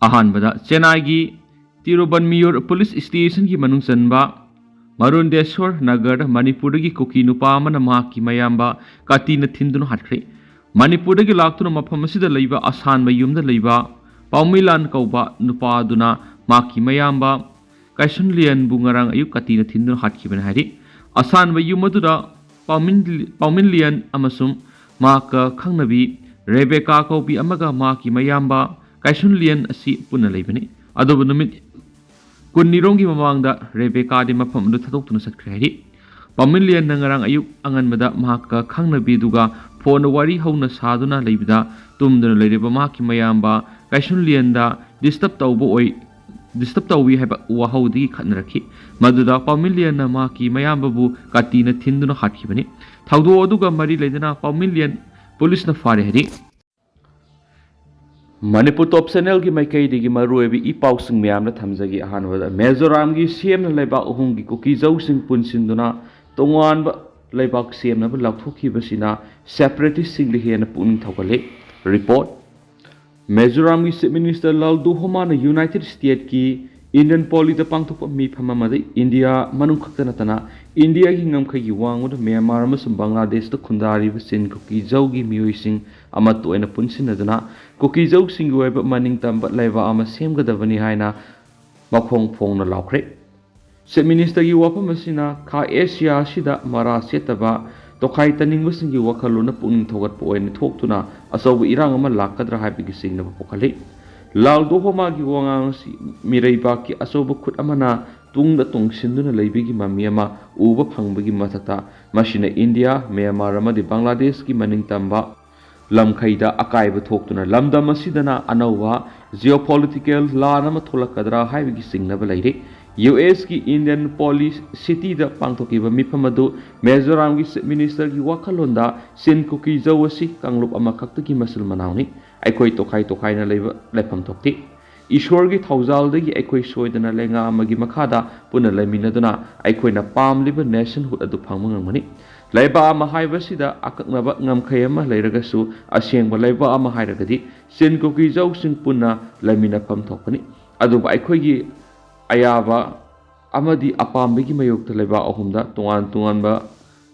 अहानबदा चेन्नई की तिरुबनमियोर police station की मनुंग चनबा मरुंडेश्वर नगर मणिपुर की कुकी नुपा की मयाम्बा कातीन थिंदुन हाटख्रे मणिपुर की लाक्तुन मफम असिदा लैबा असानबा युमदा लैबा पाउमिलान कौबा नुपादुना की मयाम्बा कैसुनलियन बुंगरांग अयु कातीन थिंदुन हाटखिबन हारि असानबा युमदुदा पाउमिलियन अमसुम माका खंगनबी रेबेका कौबी अमगा की मयाम्बा कैसुनलियन असी पुनः लेबनी अदोब नुमित कुन्निरोंगी ममांगदा रेबेका दि मफम दु थदोक्तुन सटख्रे हारि पाउमिलियन नंगरांग अयु अंगनबदा माका खंगनबी दुगा फोन वारी हौना सादुना लेबदा तुमदुना लेरेबा माकी मयाम्बा कैसुनलियनदा डिस्टर्ब तौबी है वहाउदी खनरखी मदुदा पाउमिलियन माकी मयाम्बबु कातीना थिंदुना हाटखिबनी थौदो अदुगा मरी लेदना पाउमिलियन पुलिस न फारे हरि मणिपुर टॉप चैनल की माइकई की मरुएबी इ पाउसिंग म्याम थमजगी अहानबदा मिजोराम की सेम लेबा अहुम की कुकी जौसिंग पुनसिंदुना तोंगानबा लेबाक सेमनब लाथोखिबसिना सेपरेटिस्ट सिंग हेन पुनिंग थौगले रिपोर्ट मिजोराम की चीफ मिनिस्टर लालदू होमा यूनाइटेड स्टेट की इंडियन पॉलिट पांथोप मीफम इंडिया मनुंग खक्ता नतना इंडिया की ngमखगी वांगुद म्यांमार अमसुंग बांग्लादेश तो खुंदारिब सिन कुकी जौगी मियोइसिंग अमत ओइना पुनसिनदुना कुकी जौसिंग ओइब मनिंग तंब लेबा अमा सेमगदबनी हाइना मखोंग फोंगना लाउख्रे चीफ मिनिस्टर की वाफम असिना खा एशिया सिदा मरा सेतबा तोखाई तनिंगबसिंग की वखलोना पुनिंग थोगत ओइना थोक्तुना असौब इरांग अमा लाकद्रा हाइबिगी सिंगना पोखले लालदो होमा की वांगांग मिरैबा की असौब खुद अमना तुंग तोंगसिंदुना लेबिगी ममी अमा उब फंगबगी मथता मसिना इंडिया म्यांमार अमदि बांग्लादेश की मनिंग तंबा लमखैदा अकायब थोक्तुना लमदम असिदना अनौवा जियोपॉलिटिकल लान अमा थोलकद्रा हाइबिगी सिंगनब लैरे यूएस की इंडियन पॉलिस सिटी द पांथोकिबा मिफम अदु मिजोराम की चीफ मिनिस्टर की वखलोंदा सिन कुकी जौसी कांगलुप अमा खक्तकी मसल मनावनी अखोई तोखाई लेफम थोक्ति ईश्वर की थौजालदगी अखोई सोयदना लेंगा अमगी मखादा पुनः लेमिनदुना अखोइना पामलिबा नेशनहुड अदु फंगम ngmani leiba ama haibasida akaknaba ngamkhai ama leiragasu asengba leiba ama hairagadi sin kuki jau sing punna lemina pham thokani aduba akhoi ayaba amadi apambigi mayokta leiba ahumda tongan ba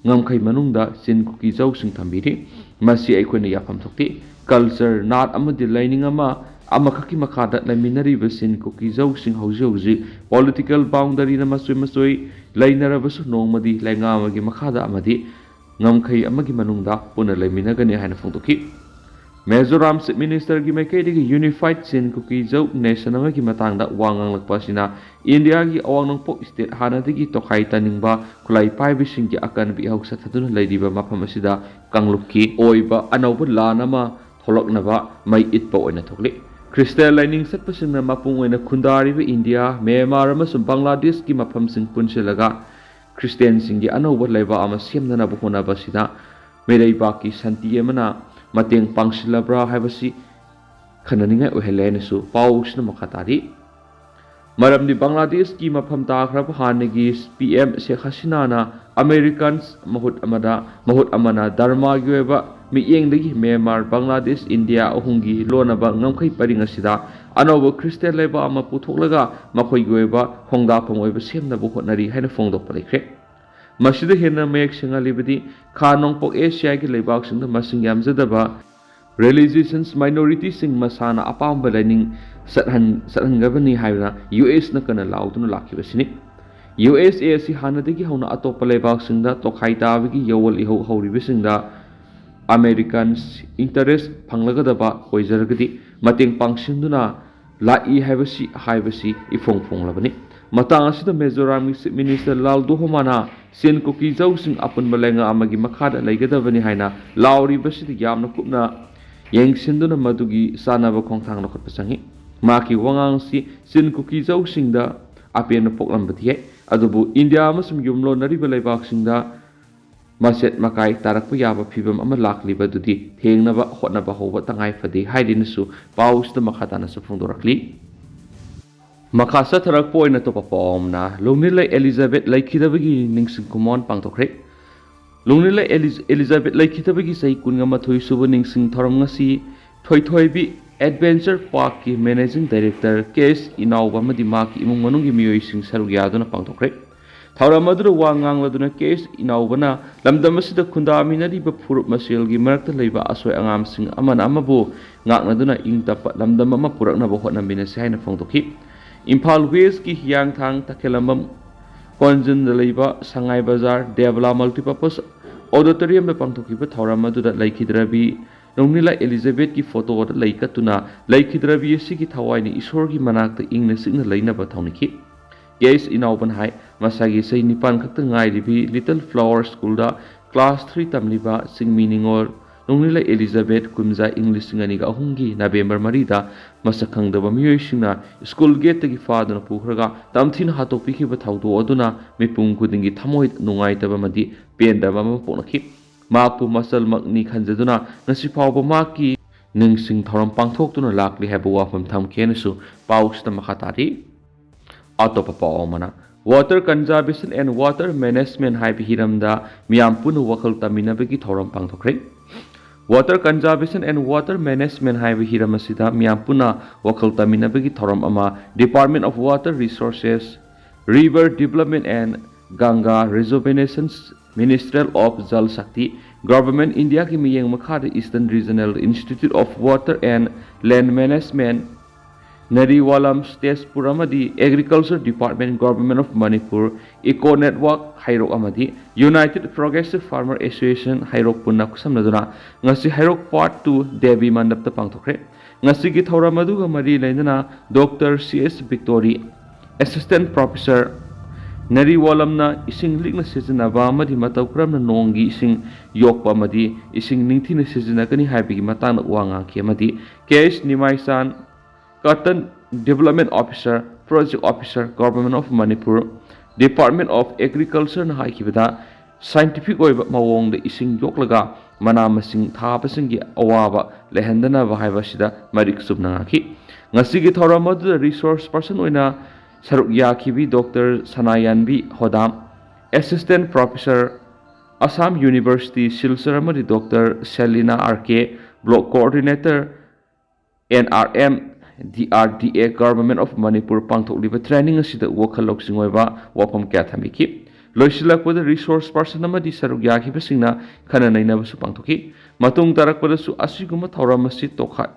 ngamkhai manungda sin kuki jau sing thambiri masi akhoi ne yapham thokti culture not amadi lining ama khaki makhada leminari basin kuki jau sing hauji political boundary na masoi lainarabasu nongmadi lenga amagi makhada amadi ngamkhai amagi manungda puna leiminagani haina phongtoki Mizoram chief minister की मैकेदी unified सिन cookie जौ nation की मतंगदा वांगांग लक्पासिना India की अवांगनोंगपोक state हानादगी तोखाई तनिंगबा खुलाई पाइबिसिंग की अकन बि हौसा थदुन लैदिबा मफम असिदा कांगलुपकी ओइबा अनौब लानमा थोलकनबा मै इतपा ओइना थोकले क्रिस्टल लाइनिंग सत्पसिंगना मपुंग ओइना खुंदारिबा इंडिया म्यांमार अमसुंग बांग्लादेश की मफमसिंग पुनसिलगा क्रिस्टियन सिंग की अनौब लेबा अमा सेमनना होनाबसिदा मेरैबा की शांति अमना मतंग पांगसिलब्रा हाइबसी खननिंग ओहेलेनसु पाउसना मखातारी मरमदि बांग्लादेश की मफम ताख्रब हानगी पीएम शेख हसीना अमेरिकन महूत अमना धर्मा की ओइबा मियेंगदगी म्यांमार बांग्लादेश इंडिया अहुंगी लोनबा ngमखै परिंग असिदा अनौब क्रिस्टियन लेबा अमा पुथोकलगा मखोइगी ओइबा होंगदाफम ओइबा सेमनबो होटनरी हाइना फोंगदोकपा लेख्रे मसिद हेना मयक सिंगालिबदी खा नोंगपोक एशिया की लेबाक सिंग मसिंग यामजदबा रिलीजियस माइनॉरिटी सिंग मसाना अपाम लाइनिंग सतहनगबनी हाइबना यूएस न कना लाउदुन लाखिबसिनी यूएसए असि हानदगी हौना अतोप लेबाक सिंगदा तोखाई ताबगी यवल इहौ हौरिबसिंगदा अमेरिकन इंटरेस्ट फंगलगदबा ओइजरगदी मतेंग पांगसिंदुना लाई हाइबसी इफोंग फोंगलबनी मतंग असिदा मिजोराम की चीफ मिनिस्टर लालदू होमाना सिन कुकी जौसिंग अपुनबा लेंगा अमगी मखादा लेगदबनी हाइना लाउरिबसिदा यामना कुपना येंगसिंदुना मदुगी सानाबा खोंथांग लखटपसंगी माकी वांगांगसी सिन कुकी जौसिंगदा अपेन पोकलंबदिये अदुबु इंडिया अमसुंग युमलो नरिबा लेबाकसिंगदा मसेट मकाई तारकपा याबा फिबम अमा लाक्लिबदुदी थेंगनबा होटनबा होबा तंगाई फदि हाइदिनसु पाउसदा मखातानसु फोंदोरक्ली मखा सथरक पोइना तो पपॉमना लुंगनिले एलिजाबेथ लाइखिदबगी निंगसिंग कुमोन पांगथोखरे लुंगनिले एलिजाबेथ लाइखिदबगी सही कुनगा मथोइ सुबो निंगसिंग थरम ngasi थोइथोइबी एडवेंचर पार्क की मैनेजिंग डायरेक्टर केस इनाउब अमदी माकी इमुंग मनुंगी मियोइसिंग सरुक यादुना पांगथोखरे थौरम अदुदा वा nganglदुना केस इनाउबना लमदम असिदा खुंदामिनरिबा फुरुप मसेलगी मरक्ता लैबा असोय अंगामसिंग अमना अमबु ngangnaduna ingtapa lamdam ama puraknaba hotnambinasi haina phongtokhi Imphal West ki Hyangthang Takhelambam Konjin Laiba Sangai Bazar Devla Multipurpose Auditorium da pangthokiba thauram aduda laikhidrabi Nongnila Elizabeth ki photo da laikatuna laikhidrabi sigi thawaini isor gi manakta ingna signa lainaba thauniki Yes inauban hai masagi sei nipan khakta ngai ribi Little Flower School da class 3 tamliba sing meaning or Nongnila Elizabeth Kumza English singaniga ahungi November marida masakangdaba miyoisingna school gate gi faduna pukhraga tamthin hatopi ki bathaudo aduna mipung kudingi thamoi nungaitaba madi pendaba ma ponakhi mapu masal makni khanjaduna ngasi phawba maki ningsing thoram pangthoktuna lakli haba wafam thamkenesu pausta makhatari atopa paomana Water conservation and water management hai bihiramda miyampun wakal taminabagi thoram pangthokre Water conservation and water management hai bihiramasida miyampuna wakal taminabagi thoram ama Department of Water Resources River Development and Ganga Rejuvenation Ministry of Jal Shakti Government India ki miyeng makhada Eastern Regional Institute of Water and Land Management Nariwalam State Puramadi Agriculture Department Government of Manipur Eco Network Hairok Amadi United Progressive Farmer Association Hairok Punna Kusamnaduna Ngasi Hairok Part 2 Devi Mandap ta pangthokre Ngasi gi thauramadu ga mari lainana Dr. CS Victory Assistant Professor Nariwalamna ising likna sijinaba amadi mataw kramna nongi ising yokpa amadi ising ningthina sijinakani haibigi matangna wanga ki amadi KS Nimaisan Cotton Development Officer, Project Officer, Government of Manipur, Department of Agriculture na haikibada scientific oiba mawong da ising yoklaga manamasing thapasingi awaba lehendana bahayabasida marik subnangaki ngasigi thoramadu resource person oina saruk yakibi Dr. Sanayanbi Hodam Assistant Professor Assam University Silsar amadi Dr. Selina RK Block Coordinator NRM DRDA Government of Manipur pangthokliba training asida wakhal singoiba wapam kya thamiki loisilakpada resource person amadi saruk yakibasingna khana nainabasu pangthoki matung tarakpadasu asiguma thauramasi tokha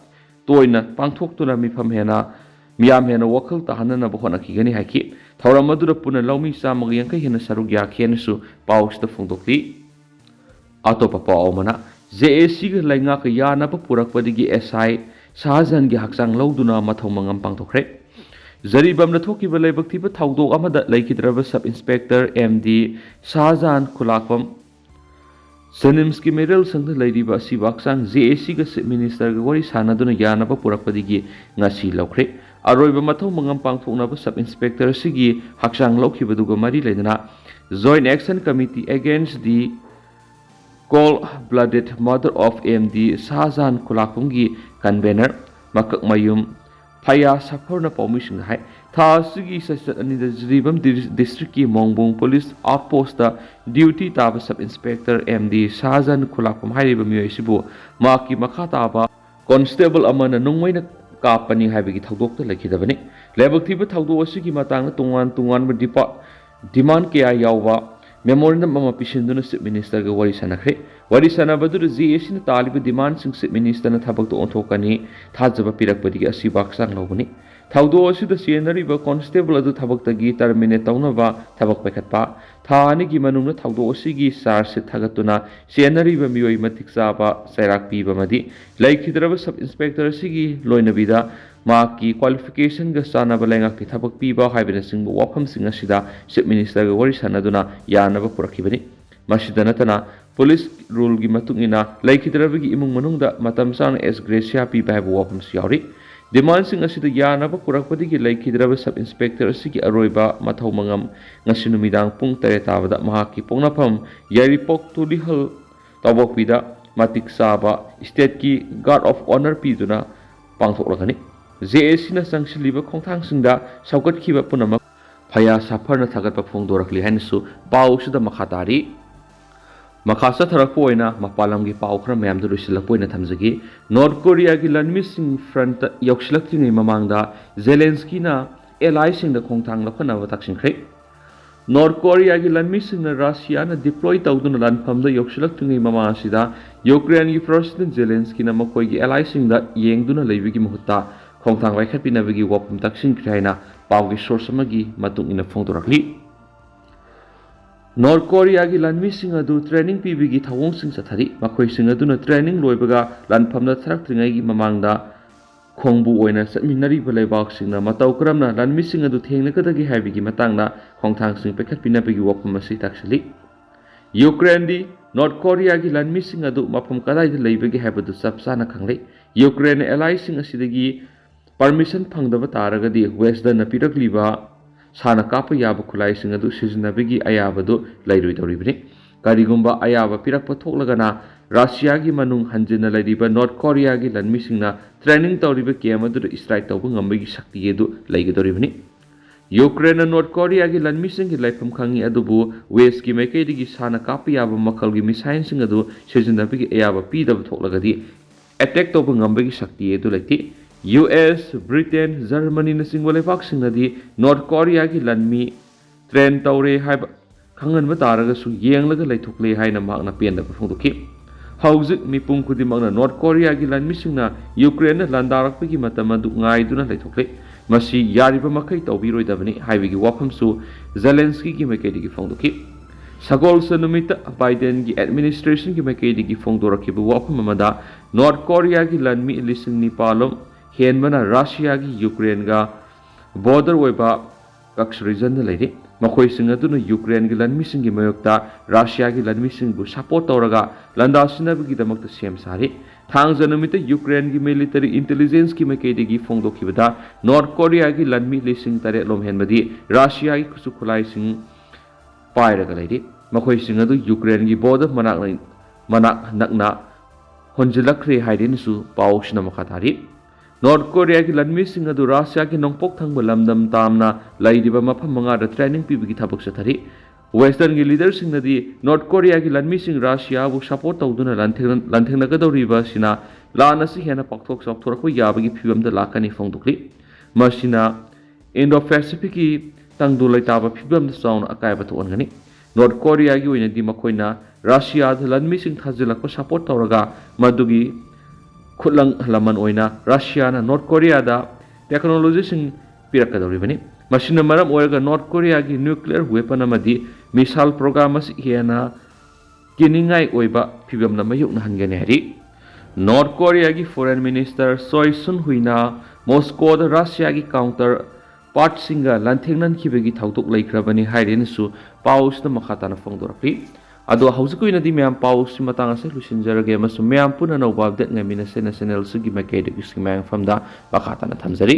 toina pangthoktuna mifam hena miyam hena wakhal tahanana bahona kigani haki thauramadu puna laumi samag yankai hena saruk yakhenesu pausta phungtokli atopa paomana JAC ga lainga ka yana pa purakpadigi SI Shahjan gi haksang lauduna mathau mangam pangthokre Zaribam na thokiba laibak thiba thaudok amada laikhidraba sub inspector MD Shahjan Khulakpam Sanims ki meral sangda lairiba si baksang JAC ga minister ga wari sanaduna yana pa purakpadigi ngasi laukre aroiba mathau mangam pangthokna ba sub inspector sigi haksang laukhibaduga mari laidana Joint Action Committee Against the Cold-blooded mother of MD Shahjan Khulakpamgi convener Makak Mayum Phaya Saphorna permission hai tha sigi sasat anida Jiribam district ki Mongbong police outpost da duty taba sub inspector MD Shahjan Khulakpam hairiba miyoisibu maki makha taba constable amana nungwaina kapani haibigi thaudokta lakhidabani lebak thiba thaudo asigi matangna tungan demand kya yawwa Memorandum ama pisinduna Chief Minister ga wari sanakre wari sanabadu JAC na taliba demand sing Chief Minister na thabak to onthokani thajaba pirakpadi gi asi baksang lobani thaudo asida senari ba constable adu thabak tagi terminate tawna ba thabak pakhatpa thani gi manungna thaudo asigi charge se thagatuna senari ba miyoi matiksa ba sairak pi ba madi laikhidraba sub inspector asigi loinabida Maki qualification ga sana balengak ki thabak piba haibena singbu wafam singa sida Chief Minister ga wari sanaduna yanaba purakibani masida natana police rule gi matungina laikhidraba gi imung manungda matam sang as gracia pi ba wafam siyauri demand singa sida yanaba purakpadi gi laikhidraba sub inspector sigi aroiba mathau mangam ngasinu midang pung tare tabada mahaki pongnapam yaripok tulihal tabok pida matik saba state ki guard of honor pi duna pangthoklakani JAC na sangshiliba khongthang singda saukat khiba punama phaya safar na thagat pa phongdorakli hainsu pau sida makhatari ꯃꯈꯥ ꯆꯠꯊꯔꯛꯄ ꯑꯣꯏꯅ ꯃꯄꯥꯟ ꯂꯝꯒꯤ ꯄꯥꯎ ꯈꯔ ꯃꯌꯥꯝꯗ ꯂꯣꯏꯁꯤꯜꯂꯛꯄ ꯑꯣꯏꯅ ꯊꯝꯖꯒꯦ north ꯀꯣꯔꯤꯌꯥꯒꯤ ꯂꯥꯟꯃꯤꯁꯤꯡ ꯐ꯭ꯔꯟꯇ ꯌꯧꯁꯤꯜꯂꯛꯇ꯭ꯔꯤꯉꯩ ꯃꯃꯥꯡꯗ ꯖꯦꯂꯦꯟꯁꯀꯤꯅ ꯑꯦꯂꯥꯏꯁꯤꯡꯗ ꯈꯣꯡꯊꯥꯡ ꯂꯧꯈꯠꯅꯕ ꯇꯛꯁꯤꯟꯈ꯭ꯔꯦ ꯅꯣꯔꯠ ꯀꯣꯔꯤꯌꯥꯒꯤ ꯂꯥꯟꯃꯤꯁꯤꯡꯅ ꯔꯥꯁꯤꯌꯥꯅ ꯗꯤꯄ꯭ꯂꯣꯏ ꯇꯧꯗꯨꯅ ꯂꯥꯟꯐꯝꯗ ꯌꯧꯁꯤꯜꯂꯛꯇ꯭ꯔꯤꯉꯩ ꯃꯃꯥꯡ ꯑꯁꯤꯗ ꯌꯨꯀ꯭ꯔꯦꯟꯒꯤ ꯄ꯭ꯔꯦꯁꯤꯗꯦꯟꯠ ꯖꯦꯂꯦꯟꯁꯀꯤꯅ ꯃꯈꯣꯏꯒꯤ ꯑꯦꯂꯥꯏꯁꯤꯡꯗ ꯌꯦꯡꯗꯨꯅ ꯂꯩꯕꯒꯤ ꯃꯍꯨꯠꯇ ꯈꯣꯡꯊꯥꯡ ꯄꯥꯏꯈꯠꯄꯤꯅꯕꯒꯤ ꯋꯥꯐꯝ ꯇꯛꯁꯤꯟꯈ꯭ꯔꯦ ꯍꯥꯏꯅ ꯄꯥꯎꯒꯤ ꯁꯣꯔꯁ ꯑꯃꯒꯤ ꯃꯇꯨꯡ ꯏꯟꯅ ꯐꯣꯡꯗꯣꯔꯛꯂꯤ ꯅꯣꯔꯠ ꯀꯣꯔꯤꯌꯥꯒꯤ ꯂꯥꯟꯃꯤꯁꯤꯡ ꯑꯗꯨ ꯇ꯭ꯔꯦꯅꯤꯡ ꯄꯤꯕꯒꯤ ꯊꯧꯑꯣꯡꯁꯤꯡ ꯆꯠꯊꯔꯤ ꯃꯈꯣꯏꯁꯤꯡ ꯑꯗꯨꯅ ꯇ꯭ꯔꯦꯅꯤꯡ ꯂꯣꯏꯕꯒ ꯂꯥꯟꯐꯝꯗ ꯊꯔꯛꯇ꯭ꯔꯤꯉꯩꯒꯤ ꯃꯃꯥꯡꯗ ꯈꯣꯡꯕꯨ ꯑꯣꯏꯅ ꯆꯠꯃꯤꯟꯅꯔꯤꯕ ꯂꯩꯕꯥꯛꯁꯤꯡꯅ ꯃꯇꯧ ꯀꯔꯝꯅ ꯂꯥꯟꯃꯤꯁꯤꯡ ꯑꯗꯨ ꯊꯦꯡꯅꯒꯗꯒꯦ ꯍꯥꯏꯕꯒꯤ ꯃꯇꯥꯡꯗ ꯈꯣꯡꯊꯥꯡꯁꯤꯡ ꯄꯥꯏꯈꯠꯄꯤꯅꯕꯒꯤ ꯋꯥꯐꯝ ꯑꯁꯤ ꯇꯥꯛꯁꯤꯜꯂꯤ ꯌꯨꯀ꯭ꯔꯦꯟꯗꯤ ꯅꯣꯔꯠ ꯀꯣꯔꯤꯌꯥꯒꯤ ꯂꯥꯟꯃꯤꯁꯤꯡ ꯑꯗꯨ ꯃꯐꯝ ꯀꯗꯥꯏꯗ ꯂꯩꯕꯒꯦ ꯍꯥꯏꯕꯗꯨ ꯆꯞ ꯆꯥꯅ ꯈꯪꯂꯦ ꯌꯨꯀ꯭ꯔꯦꯟꯅ ꯑꯦꯂꯥꯏꯁꯤꯡ ꯑꯁꯤꯗꯒꯤ ꯄꯔꯃꯤꯁꯟ ꯐꯪꯗꯕ ꯇꯥꯔꯒꯗꯤ ꯋꯦꯁꯇꯔꯅ ꯄꯤꯔꯛꯂꯤꯕ ꯁꯥꯅ ꯀꯥꯞꯄ ꯌꯥꯕ ꯈꯨꯠꯂꯥꯏꯁꯤꯡ ꯑꯗꯨ ꯁꯤꯖꯤꯟꯅꯕꯒꯤ ꯑꯌꯥꯕꯗꯨ ꯂꯩꯔꯣꯏꯗꯧꯔꯤꯕꯅꯤ ꯀꯔꯤꯒꯨꯝꯕ ꯑꯌꯥꯕ ꯄꯤꯔꯛꯄ ꯊꯣꯛꯂꯒꯅ ꯔꯥꯁꯤꯌꯥꯒꯤ ꯃꯅꯨꯡ ꯍꯟꯖꯤꯟꯅ ꯂꯩꯔꯤꯕ ꯅꯣꯔꯠ ꯀꯣꯔꯤꯌꯥꯒꯤ ꯂꯥꯟꯃꯤꯁꯤꯡꯅ ꯇ꯭ꯔꯦꯅꯤꯡ ꯇꯧꯔꯤꯕ ꯀꯦꯝ ꯑꯗꯨꯗ ꯏꯁꯇ꯭ꯔꯥꯏꯛ ꯇꯧꯕ ꯉꯝꯕꯒꯤ ꯁꯛꯇꯤ ꯑꯗꯨ ꯂꯩꯒꯗꯧꯔꯤꯕꯅꯤ ꯌꯨꯀ꯭ꯔꯦꯟꯅ ꯅꯣꯔꯠ ꯀꯣꯔꯤꯌꯥꯒꯤ ꯂꯥꯟꯃꯤꯁꯤꯡꯒꯤ ꯂꯩꯐꯝ ꯈꯪꯉꯤ ꯑꯗꯨꯕꯨ ꯋꯦꯁꯀꯤ ꯃꯥꯏꯀꯩꯗꯒꯤ ꯁꯥꯅ ꯀꯥꯞꯄ ꯌꯥꯕ ꯃꯈꯜꯒꯤ ꯃꯤꯁꯥꯏꯜꯁꯤꯡ ꯑꯗꯨ ꯁꯤꯖꯤꯟꯅꯕꯒꯤ ꯑꯌꯥꯕ ꯄꯤꯗꯕ ꯊꯣꯛꯂꯒꯗꯤ ꯑꯦꯇꯦꯛ ꯇꯧꯕ ꯉꯝꯕꯒꯤ ꯁꯛꯇꯤ ꯑꯗꯨ ꯂꯩꯇꯦ ꯌꯨꯑꯦꯁ ꯕ꯭ꯔꯤꯇꯦꯟ ꯖꯔꯃꯅꯤꯅꯆꯤꯡꯕ ꯂꯩꯕꯥꯛꯁꯤꯡꯅꯗꯤ ꯅꯣꯔꯠ ꯀꯣꯔꯤꯌꯥꯒꯤ ꯂꯥꯟꯃꯤ ꯇ꯭ꯔꯦꯟ ꯇꯧꯔꯦ ꯍꯥꯏꯕ ꯈꯪꯍꯟꯕ ꯇꯥꯔꯒꯁꯨ ꯌꯦꯡꯂꯒ ꯂꯩꯊꯣꯛꯂꯦ ꯍꯥꯏꯅ ꯃꯍꯥꯛꯅ ꯄꯦꯟꯗꯕ ꯐꯣꯡꯗꯣꯛꯈꯤ ꯍꯧꯖꯤꯛ ꯃꯤꯄꯨꯝ ꯈꯨꯗꯤꯡꯃꯛꯅ ꯅꯣꯔꯠ ꯀꯣꯔꯤꯌꯥꯒꯤ ꯂꯥꯟꯃꯤꯁꯤꯡꯅ ꯌꯨꯀ꯭ꯔꯦꯟꯅ ꯂꯥꯟꯗꯥꯔꯛꯄꯒꯤ ꯃꯇꯝ ꯑꯗꯨ ꯉꯥꯏꯗꯨꯅ ꯂꯩꯊꯣꯛꯂꯦ ꯃꯁꯤ ꯌꯥꯔꯤꯕ ꯃꯈꯩ ꯇꯧꯕꯤꯔꯣꯏꯗꯕꯅꯤ ꯍꯥꯏꯕꯒꯤ ꯋꯥꯐꯝꯁꯨ ꯖꯦꯂꯦꯟꯁꯀꯤꯒꯤ ꯃꯥꯏꯀꯩꯗꯒꯤ ꯐꯣꯡꯗꯣꯛꯈꯤ ꯁꯒꯣꯜꯁꯦꯟ ꯅꯨꯃꯤꯠꯇ ꯕꯥꯏꯗꯦꯟꯒꯤ ꯑꯦꯗꯃꯤꯅꯤꯁꯇ꯭ꯔꯦꯁꯟꯒꯤ ꯃꯥꯏꯀꯩꯗꯒꯤ ꯐꯣꯡꯗꯣꯔꯛꯈꯤꯕ ꯋꯥꯐꯝ ꯑꯃꯗ ꯅꯣꯔꯠ ꯀꯣꯔꯤꯌꯥꯒꯤ ꯂꯥꯟꯃꯤ 9,000 ꯍꯦꯟꯕꯅ ꯔꯥꯁꯤꯌꯥꯒꯤ ꯌꯨꯀ꯭ꯔꯦꯟꯒ ꯕꯣꯔꯗꯔ ꯑꯣꯏꯕ ꯀꯛꯁ ꯔꯤꯖꯟꯗ ꯂꯩꯔꯤ ꯃꯈꯣꯏꯁꯤꯡ ꯑꯗꯨꯅ ꯌꯨꯀ꯭ꯔꯦꯟꯒꯤ ꯂꯥꯟꯃꯤꯁꯤꯡꯒꯤ ꯃꯥꯌꯣꯛꯇ ꯔꯥꯁꯤꯌꯥꯒꯤ ꯂꯥꯟꯃꯤꯁꯤꯡꯕꯨ ꯁꯄꯣꯔꯠ ꯇꯧꯔꯒ ꯂꯥꯟꯗꯥꯁꯤꯟꯅꯕꯒꯤꯗꯃꯛꯇ ꯁꯦꯝ ꯁꯥꯔꯤ ꯊꯥꯡꯖ ꯅꯨꯃꯤꯠꯇ ꯌꯨꯀ꯭ꯔꯦꯟꯒꯤ ꯃꯤꯂꯤꯇꯔꯤ ꯏꯟꯇꯦꯂꯤꯖꯦꯟꯁꯀꯤ ꯃꯥꯏꯀꯩꯗꯒꯤ ꯐꯣꯡꯗꯣꯛꯈꯤꯕꯗ ꯅꯣꯔꯠ ꯀꯣꯔꯤꯌꯥꯒꯤ ꯂꯥꯟꯃꯤ 8,000 ꯍꯦꯟꯕꯗꯤ ꯔꯥꯁꯤꯌꯥꯒꯤ ꯈꯨꯠꯁꯨ ꯈꯨꯠꯂꯥꯏꯁꯤꯡ ꯄꯥꯏꯔꯒ ꯂꯩꯔꯤ ꯃꯈꯣꯏꯁꯤꯡ ꯑꯗꯨ ꯌꯨꯀ꯭ꯔꯦꯟꯒꯤ ꯕꯣꯔꯗꯔ ꯃꯅꯥꯛ ꯅꯛꯅ ꯍꯣꯟꯖꯤꯜꯂꯛꯈ꯭ꯔꯦ ꯍꯥꯏꯗꯨꯅꯁꯨ ꯄꯥꯎꯁꯤꯅ ꯃꯈꯥ ꯇꯥꯔꯤ ꯅꯣꯔꯠ ꯀꯣꯔꯤꯌꯥꯒꯤ ꯂꯥꯟꯃꯤꯁꯤꯡ ꯑꯗꯨ ꯔꯥꯁꯤꯌꯥꯒꯤ ꯅꯣꯡꯄꯣꯛ ꯊꯪꯕ ꯂꯝꯗꯝ ꯇꯥꯝꯅ ꯂꯩꯔꯤꯕ ꯃꯐꯝ 5ꯗ ꯇ꯭ꯔꯦꯅꯤꯡ ꯄꯤꯕꯒꯤ ꯊꯕꯛ ꯆꯠꯊꯔꯤ ꯋꯦꯁꯇꯔꯟꯒꯤ ꯂꯤꯗꯔꯁꯤꯡꯅꯗꯤ ꯅꯣꯔꯠ ꯀꯣꯔꯤꯌꯥꯒꯤ ꯂꯥꯟꯃꯤꯁꯤꯡ ꯔꯥꯁꯤꯌꯥꯕꯨ ꯁꯄꯣꯔꯠ ꯇꯧꯗꯨꯅ ꯂꯥꯟꯊꯦꯡꯅꯒꯗꯧꯔꯤꯕ ꯑꯁꯤꯅ ꯂꯥꯟ ꯑꯁꯤ ꯍꯦꯟꯅ ꯄꯥꯛꯊꯣꯛ ꯆꯥꯎꯊꯣꯔꯛꯄ ꯌꯥꯕꯒꯤ ꯐꯤꯚꯝꯗ ꯂꯥꯛꯀꯅꯤ ꯐꯣꯡꯗꯣꯛꯂꯤ ꯃꯁꯤꯅ ꯏꯟꯗꯣ ꯄꯦꯁꯤꯐꯤꯛꯀꯤ ꯇꯪꯗꯨ ꯂꯩꯇꯥꯕ ꯐꯤꯚꯝꯗ ꯆꯥꯎꯅ ꯑꯀꯥꯏꯕ ꯊꯣꯛꯍꯟꯒꯅꯤ ꯅꯣꯔꯠ ꯀꯣꯔꯤꯌꯥꯒꯤ ꯑꯣꯏꯅꯗꯤ ꯃꯈꯣꯏꯅ ꯔꯥꯁꯤꯌꯥꯗ ꯂꯥꯟꯃꯤꯁꯤꯡ ꯊꯥꯖꯤꯜꯂꯛꯄ ꯁꯄꯣꯔꯠ ꯇꯧꯔꯒ ꯃꯗꯨꯒꯤ ꯈꯨꯠꯂꯪ ꯂꯃꯟ ꯑꯣꯏꯅ ꯔꯥꯁꯤꯌꯥꯅ ꯅꯣꯔꯠ ꯀꯣꯔꯤꯌꯥꯗ ꯇꯦꯛꯅꯣꯂꯣꯖꯤꯁꯤꯡ ꯄꯤꯔꯛꯀꯗꯧꯔꯤꯕꯅꯤ ꯃꯁꯤꯅ ꯃꯔꯝ ꯑꯣꯏꯔꯒ ꯅꯣꯔꯠ ꯀꯣꯔꯤꯌꯥꯒꯤ ꯅ꯭ꯌꯨꯀ꯭ꯂꯤꯌꯔ ꯋꯦꯄꯟ ꯑꯃꯗꯤ ꯃꯤꯁꯥꯏꯜ ꯄ꯭ꯔꯣꯒ꯭ꯔꯥꯝ ꯑꯁꯤ ꯍꯦꯟꯅ ꯀꯤꯅꯤꯡꯉꯥꯏ ꯑꯣꯏꯕ ꯐꯤꯚꯝꯗ ꯃꯥꯌꯣꯛꯅꯍꯟꯒꯅꯤ ꯍꯥꯏꯔꯤ ꯅꯣꯔꯠ ꯀꯣꯔꯤꯌꯥꯒꯤ ꯐꯣꯔꯦꯟ ꯃꯤꯅꯤꯁꯇꯔ ꯆꯣꯏ ꯁꯨꯟ ꯍꯨꯏꯅ ꯃꯣꯁꯀꯣꯗ ꯔꯥꯁꯤꯌꯥꯒꯤ ꯀꯥꯎꯟꯇꯔ ꯄꯥꯔꯠꯁꯤꯡꯒ ꯂꯥꯟꯊꯦꯡꯅꯈꯤꯕꯒꯤ ꯊꯧꯗꯣꯛ ꯂꯩꯈ꯭ꯔꯕꯅꯤ ꯍꯥꯏꯔꯦꯅꯁꯨ ꯄꯥꯎꯁꯤꯗ ꯃꯈꯥ ꯇꯥꯅ ꯐꯣꯡꯗꯣꯔꯛꯂꯤ ꯑꯗꯣ ꯍꯧꯖꯤꯛ ꯑꯣꯏꯅꯗꯤ ꯃꯌꯥꯝ ꯄꯥꯎꯁꯤ ꯃꯇꯥꯡ ꯑꯁꯤ ꯂꯣꯏꯁꯤꯟꯖꯔꯒꯦ ꯑꯃꯁꯨꯡ ꯃꯌꯥꯝ ꯄꯨꯟꯅ ꯑꯅꯧꯕ ꯑꯞꯗꯦꯠ ꯉꯥꯏꯃꯤꯟꯅꯁꯦꯅ ꯆꯦꯅꯦꯜꯁꯤꯒꯤ ꯃꯥꯏꯀꯩꯗꯒꯤ ꯁꯤꯒꯤ ꯃꯌꯥꯝꯐꯝꯗ ꯃꯈꯥ ꯇꯥꯅ ꯊꯝꯖꯔꯤ